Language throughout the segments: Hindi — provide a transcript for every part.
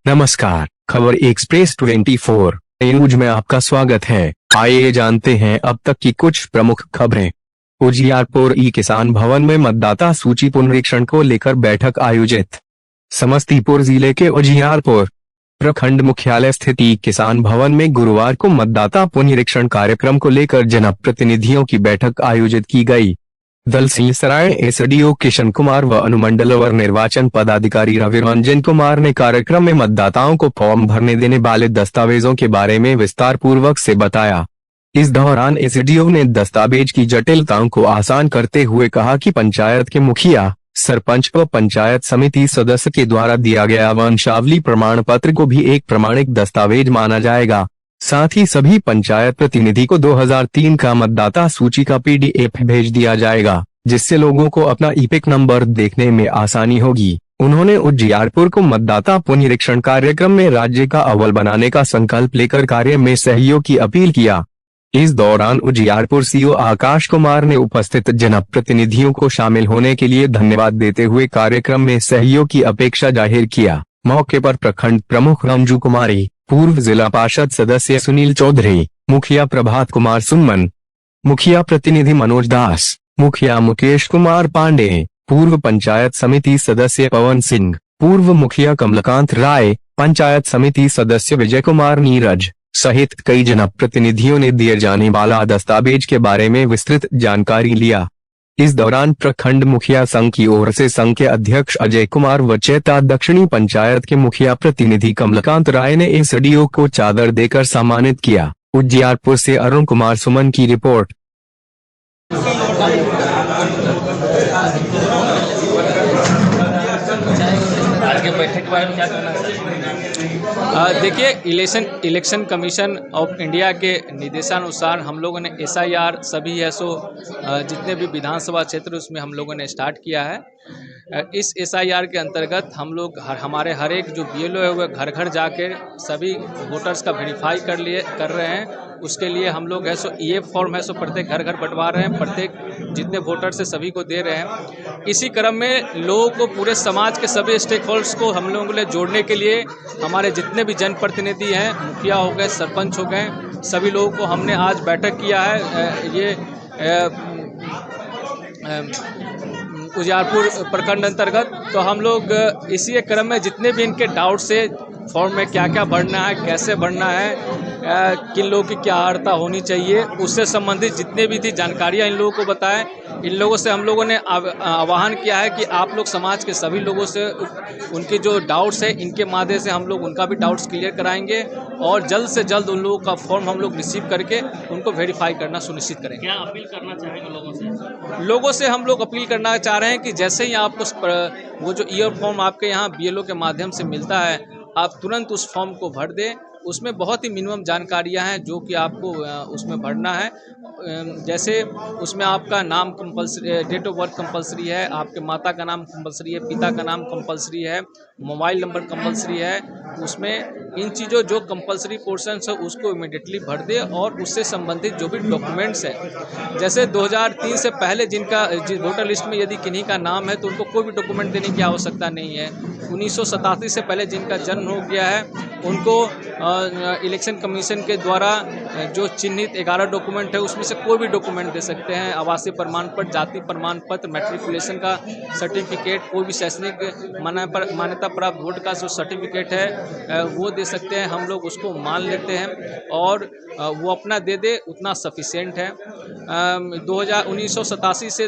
नमस्कार, खबर एक्सप्रेस 24 न्यूज में आपका स्वागत है। आइए जानते हैं अब तक की कुछ प्रमुख खबरें। उजियारपुर ई किसान भवन में मतदाता सूची पुनरीक्षण को लेकर बैठक आयोजित। समस्तीपुर जिले के उजियारपुर प्रखंड मुख्यालय स्थित ई किसान भवन में गुरुवार को मतदाता पुनरीक्षण कार्यक्रम को लेकर जनप्रतिनिधियों की बैठक आयोजित की गई। दलसिंहसराय एसडीओ किशन कुमार व अनुमंडलवर निर्वाचन पदाधिकारी रविरंजन कुमार ने कार्यक्रम में मतदाताओं को फॉर्म भरने देने वाले दस्तावेजों के बारे में विस्तार पूर्वक से बताया। इस दौरान एसडीओ ने दस्तावेज की जटिलताओं को आसान करते हुए कहा कि पंचायत के मुखिया, सरपंच व पंचायत समिति सदस्य के द्वारा दिया गया वंशावली प्रमाण पत्र को भी एक प्रमाणिक दस्तावेज माना जाएगा। साथ ही सभी पंचायत प्रतिनिधि को 2003 का मतदाता सूची का पीडीएफ भेज दिया जाएगा, जिससे लोगों को अपना ईपिक नंबर देखने में आसानी होगी। उन्होंने उजियारपुर को मतदाता पुनरीक्षण कार्यक्रम में राज्य का अव्वल बनाने का संकल्प लेकर कार्य में सहयोग की अपील किया। इस दौरान उजियारपुर सीओ आकाश कुमार ने उपस्थित जनप्रतिनिधियों को शामिल होने के लिए धन्यवाद देते हुए कार्यक्रम में सहयोग की अपेक्षा जाहिर किया। मौके पर प्रखंड प्रमुख रंजू कुमारी, पूर्व जिला पार्षद सदस्य सुनील चौधरी, मुखिया प्रभात कुमार सुमन, मुखिया प्रतिनिधि मनोज दास, मुखिया मुकेश कुमार पांडे, पूर्व पंचायत समिति सदस्य पवन सिंह, पूर्व मुखिया कमलकांत राय, पंचायत समिति सदस्य विजय कुमार नीरज सहित कई जनप्रतिनिधियों ने दिए जाने वाला दस्तावेज के बारे में विस्तृत जानकारी लिया। इस दौरान प्रखंड मुखिया संघ की ओर से संघ के अध्यक्ष अजय कुमार व चैता दक्षिणी पंचायत के मुखिया प्रतिनिधि कमलकांत राय ने एसडीओ को चादर देकर सम्मानित किया। उजियारपुर से अरुण कुमार सुमन की रिपोर्ट। आगे बैठक के बारे में क्या कहना है? देखिए, इलेक्शन कमीशन ऑफ इंडिया के निर्देशानुसार हम लोगों ने एसआईआर सभी है सो जितने भी विधानसभा क्षेत्र उसमें हम लोगों ने स्टार्ट किया है। इस एसआईआर के अंतर्गत हम लोग हमारे हर एक जो बीएलओ है वह घर घर जाकर सभी वोटर्स का वेरीफाई कर रहे हैं। उसके लिए हम लोग है सो ईएफ फॉर्म है सो प्रत्येक घर घर बंटवा रहे हैं, प्रत्येक जितने वोटर्स है सभी को दे रहे हैं। इसी क्रम में लोगों को, पूरे समाज के सभी स्टेक होल्डर्स को हम लोगों ने जोड़ने के लिए हमारे जितने भी जनप्रतिनिधि हैं, मुखिया हो गए, सरपंच हो गए, सभी लोगों को हमने आज बैठक किया है। ये उजियारपुर प्रखंड अंतर्गत तो हम लोग इसी क्रम में जितने भी इनके डाउट्स है, फॉर्म में क्या क्या भरना है, कैसे भरना है, किन लोगों की क्या अर्हता होनी चाहिए, उससे संबंधित जितने भी थी जानकारियाँ इन लोगों को बताएं। इन लोगों से हम लोगों ने आह्वान किया है कि आप लोग समाज के सभी लोगों से उनके जो डाउट्स है इनके माध्यम से हम लोग उनका भी डाउट्स क्लियर कराएंगे और जल्द से जल्द उन लोगों का फॉर्म हम लोग रिसीव करके उनको वेरीफाई करना सुनिश्चित करेंगे। क्या अपील करना चाहेंगे लोगों से हम लोग अपील करना चाह रहे हैं कि जैसे ही आपको वो जो ईयर फॉर्म आपके यहाँ बीएलओ के माध्यम से मिलता है, आप तुरंत उस फॉर्म को भर दें। उसमें बहुत ही मिनिमम जानकारियां हैं जो कि आपको उसमें भरना है। जैसे उसमें आपका नाम compulsory, date of birth compulsory है, आपके माता का नाम कंपलसरी है, पिता का नाम कंपलसरी है, मोबाइल नंबर कंपलसरी है। उसमें इन चीज़ों जो कंपलसरी पोर्शंस है उसको इमीडिएटली भर दे और उससे संबंधित जो भी डॉक्यूमेंट्स हैं, जैसे 2003 से पहले जिनका वोटर लिस्ट में यदि किन्हीं का नाम है तो उनको कोई भी डॉक्यूमेंट देने की आवश्यकता नहीं है। 1987 से पहले जिनका जन्म हो गया है उनको इलेक्शन कमीशन के द्वारा जो चिन्हित 11 डॉक्यूमेंट है उसमें से कोई भी डॉक्यूमेंट दे सकते हैं। आवासीय प्रमाण पत्र, जाति प्रमाण पत्र, मैट्रिकुलेशन का सर्टिफिकेट, कोई भी शैक्षणिक मान्यता प्राप्त बोर्ड का जो सर्टिफिकेट है वो दे सकते हैं। हम लोग उसको मान लेते हैं और वो अपना दे दे उतना सफिशिएंट है। 1987 से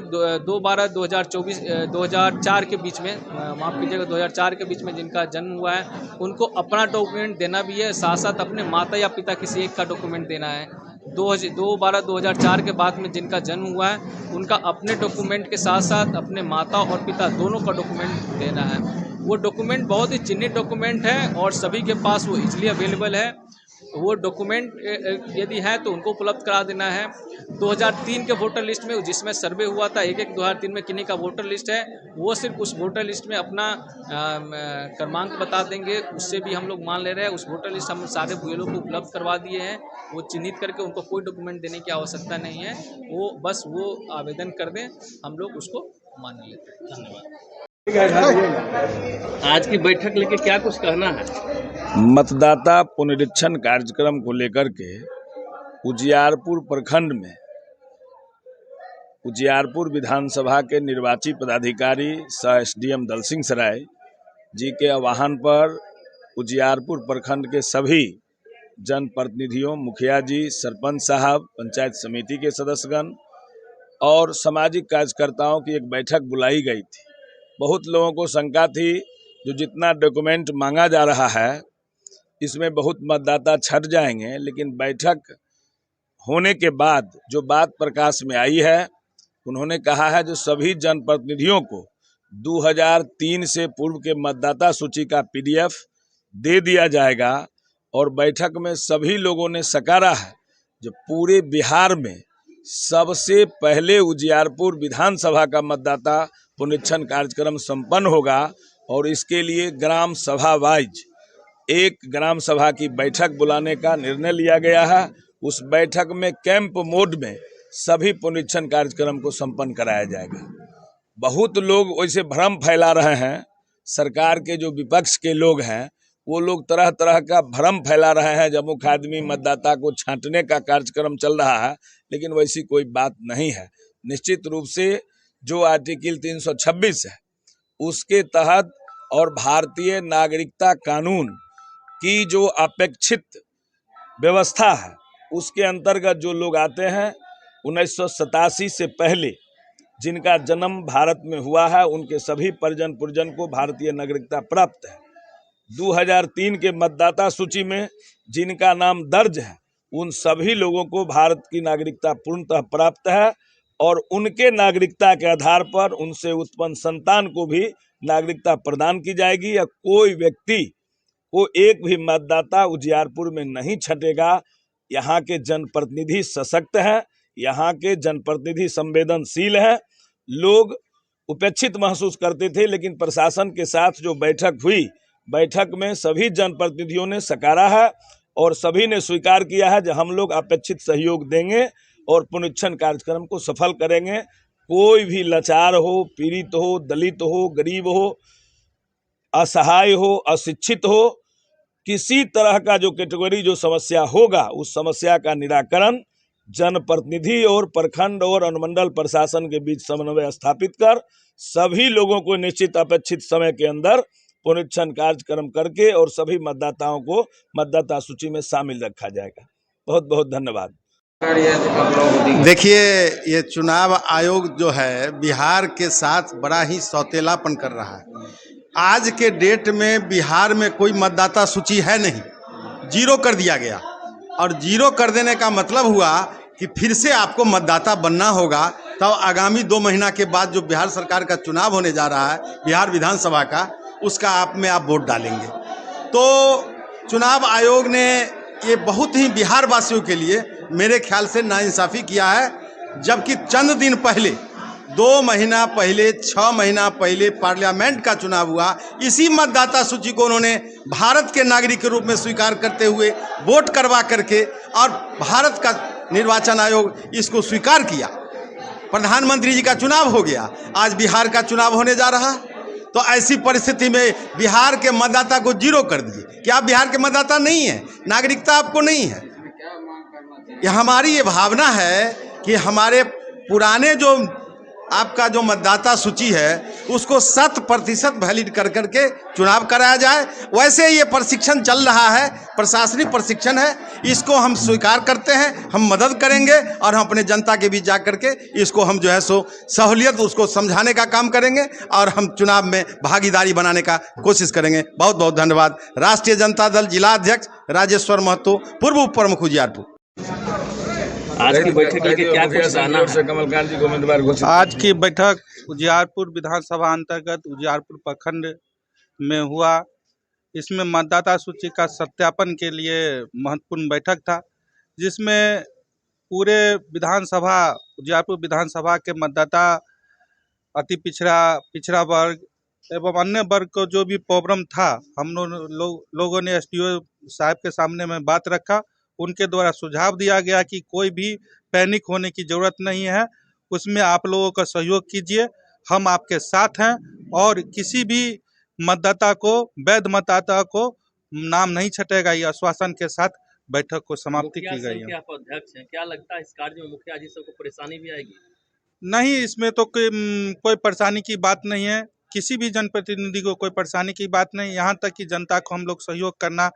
2004 के बीच में, माफ़ कीजिएगा, 2004 के बीच में जिनका जन्म हुआ है उनको अपना डॉक्यूमेंट देना भी है, साथ साथ अपने माता या पिता किसी एक का डॉक्यूमेंट देना है। 2/12/2004 के बाद में जिनका जन्म हुआ है उनका अपने डॉक्यूमेंट के साथ साथ अपने माता और पिता दोनों का डॉक्यूमेंट देना है। वो डॉक्यूमेंट बहुत ही चिन्हित डॉक्यूमेंट है और सभी के पास वो इजीली अवेलेबल है। वो डॉक्यूमेंट यदि है तो उनको उपलब्ध करा देना है। 2003 के वोटर लिस्ट में जिसमें सर्वे हुआ था, 2003 में किन्हीं का वोटर लिस्ट है, वो सिर्फ उस वोटर लिस्ट में अपना क्रमांक बता देंगे, उससे भी हम लोग मान ले रहे हैं। उस वोटर लिस्ट हम सारे बीएलओ को उपलब्ध करवा दिए हैं। वो चिन्हित करके उनको कोई डॉक्यूमेंट देने की आवश्यकता नहीं है, वो बस वो आवेदन कर दें, हम लोग उसको मान लेते हैं। धन्यवाद। आज की बैठक लेके क्या कुछ कहना है? मतदाता पुनरीक्षण कार्यक्रम को लेकर के उजियारपुर प्रखंड में उजियारपुर विधानसभा के निर्वाची पदाधिकारी सह एसडीएम दल सिंह सराय जी के आह्वान पर उजियारपुर प्रखंड के सभी जनप्रतिनिधियों, मुखिया जी, सरपंच साहब, पंचायत समिति के सदस्यगण और सामाजिक कार्यकर्ताओं की एक बैठक बुलाई गई थी। बहुत लोगों को शंका थी, जो जितना डॉक्यूमेंट मांगा जा रहा है इसमें बहुत मतदाता छट जाएंगे, लेकिन बैठक होने के बाद जो बात प्रकाश में आई है, उन्होंने कहा है जो सभी जनप्रतिनिधियों को 2003 से पूर्व के मतदाता सूची का पीडीएफ दे दिया जाएगा और बैठक में सभी लोगों ने सकारा है जो पूरे बिहार में सबसे पहले उजियारपुर विधानसभा का मतदाता पुनरीक्षण कार्यक्रम संपन्न होगा और इसके लिए ग्राम सभा वाइज एक ग्राम सभा की बैठक बुलाने का निर्णय लिया गया है। उस बैठक में कैंप मोड में सभी पुनरीक्षण कार्यक्रम को संपन्न कराया जाएगा। बहुत लोग वैसे भ्रम फैला रहे हैं, सरकार के जो विपक्ष के लोग हैं वो लोग तरह तरह का भ्रम फैला रहे हैं, जब मुख्य आदमी मतदाता को छांटने का कार्यक्रम चल रहा है, लेकिन वैसी कोई बात नहीं है। निश्चित रूप से जो आर्टिकल 326 है उसके तहत और भारतीय नागरिकता कानून की जो अपेक्षित व्यवस्था है उसके अंतर्गत जो लोग आते हैं 1987 से पहले जिनका जन्म भारत में हुआ है उनके सभी परिजन पुरजन को भारतीय नागरिकता प्राप्त है। 2003 के मतदाता सूची में जिनका नाम दर्ज है उन सभी लोगों को भारत की नागरिकता पूर्णतः प्राप्त है और उनके नागरिकता के आधार पर उनसे उत्पन्न संतान को भी नागरिकता प्रदान की जाएगी। या कोई व्यक्ति को एक भी मतदाता उजियारपुर में नहीं छटेगा। यहाँ के जनप्रतिनिधि सशक्त हैं, यहाँ के जनप्रतिनिधि संवेदनशील हैं। लोग उपेक्षित महसूस करते थे, लेकिन प्रशासन के साथ जो बैठक हुई, बैठक में सभी जनप्रतिनिधियों ने सकारा है और सभी ने स्वीकार किया है कि हम लोग अपेक्षित सहयोग देंगे और पुनरीक्षण कार्यक्रम को सफल करेंगे। कोई भी लाचार हो, पीड़ित हो, दलित हो, गरीब हो, असहाय हो, अशिक्षित हो, किसी तरह का जो कैटेगरी जो समस्या होगा उस समस्या का निराकरण जनप्रतिनिधि और प्रखंड और अनुमंडल प्रशासन के बीच समन्वय स्थापित कर सभी लोगों को निश्चित अपेक्षित समय के अंदर पुनरीक्षण कार्यक्रम करके और सभी मतदाताओं को मतदाता सूची में शामिल रखा जाएगा। बहुत बहुत धन्यवाद। देखिए, ये चुनाव आयोग जो है बिहार के साथ बड़ा ही सौतेलापन कर रहा है। आज के डेट में बिहार में कोई मतदाता सूची है नहीं, जीरो कर दिया गया। और जीरो कर देने का मतलब हुआ कि फिर से आपको मतदाता बनना होगा। तब आगामी 2 महीना के बाद जो बिहार सरकार का चुनाव होने जा रहा है, बिहार विधानसभा का, उसका आप वोट डालेंगे। तो चुनाव आयोग ने ये बहुत ही बिहार वासियों के लिए मेरे ख्याल से नाइंसाफ़ी किया है। जबकि चंद दिन पहले, 2 महीना पहले, 6 महीना पहले पार्लियामेंट का चुनाव हुआ, इसी मतदाता सूची को उन्होंने भारत के नागरिक के रूप में स्वीकार करते हुए वोट करवा करके और भारत का निर्वाचन आयोग इसको स्वीकार किया। प्रधानमंत्री जी का चुनाव हो गया, आज बिहार का चुनाव होने जा रहा। तो ऐसी परिस्थिति में बिहार के मतदाता को जीरो कर दिए। क्या आप बिहार के मतदाता नहीं है? नागरिकता आपको नहीं है? हमारी ये भावना है कि हमारे पुराने जो आपका जो मतदाता सूची है उसको 100% वैलिड कर करके चुनाव कराया जाए। वैसे ये प्रशिक्षण चल रहा है, प्रशासनिक प्रशिक्षण है, इसको हम स्वीकार करते हैं, हम मदद करेंगे और हम अपने जनता के बीच जा करके इसको हम जो है सो सहूलियत उसको समझाने का काम करेंगे और हम चुनाव में भागीदारी बनाने का कोशिश करेंगे। बहुत बहुत धन्यवाद। राष्ट्रीय जनता दल जिला अध्यक्ष राजेश्वर महतो, पूर्व उप प्रमुख उजियारपुर। आज की बैठक लेके क्या कुछ कहना है? कमलकांत जी को उम्मीदवार घोषित। आज की बैठक उजियारपुर विधानसभा अंतर्गत उजियारपुर प्रखंड में हुआ। इसमें मतदाता सूची का सत्यापन के लिए महत्वपूर्ण बैठक था, जिसमें पूरे विधानसभा उजियारपुर विधानसभा के मतदाता अति पिछड़ा वर्ग एवं अन्य वर्ग को जो भी प्रॉब्लम था, हम लोगों ने एसडीओ साहब के सामने में बात रखा। उनके द्वारा सुझाव दिया गया कि कोई भी पैनिक होने की ज़रूरत नहीं है, उसमें आप लोगों का सहयोग कीजिए हम आपके साथ हैं और किसी भी मतदाता को, वैध मतदाता को नाम नहीं छटेगा, ये आश्वासन के साथ बैठक को समाप्ति की गई है। आप अध्यक्ष हैं, क्या लगता है इस कार्य में मुखिया जी सबको परेशानी भी आएगी? नहीं, इसमें तो कोई परेशानी की बात नहीं है, किसी भी जनप्रतिनिधि को कोई परेशानी की बात नहीं। यहाँ तक कि जनता को हम लोग सहयोग करना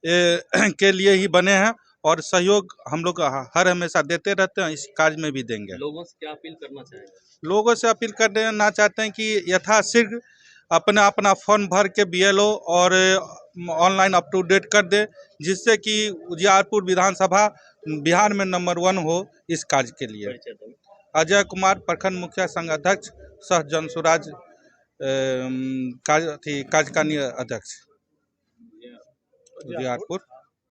के लिए ही बने हैं और सहयोग हम लोग हर हमेशा देते रहते हैं, इस कार्य में भी देंगे। लोगों से क्या अपील करना चाहेंगे? लोगों से अपील करना चाहते हैं कि यथाशीघ्र अपना अपना फॉर्म भर के BLO और ऑनलाइन अप टू डेट कर दे, जिससे कि उजियारपुर विधानसभा बिहार में नंबर 1 हो इस कार्य के लिए। अजय कुमार, प्रखंड मुखिया संघ अध्यक्ष, सह जन स्वराज कार्यकारिणी अध्यक्ष, उजियारपुर।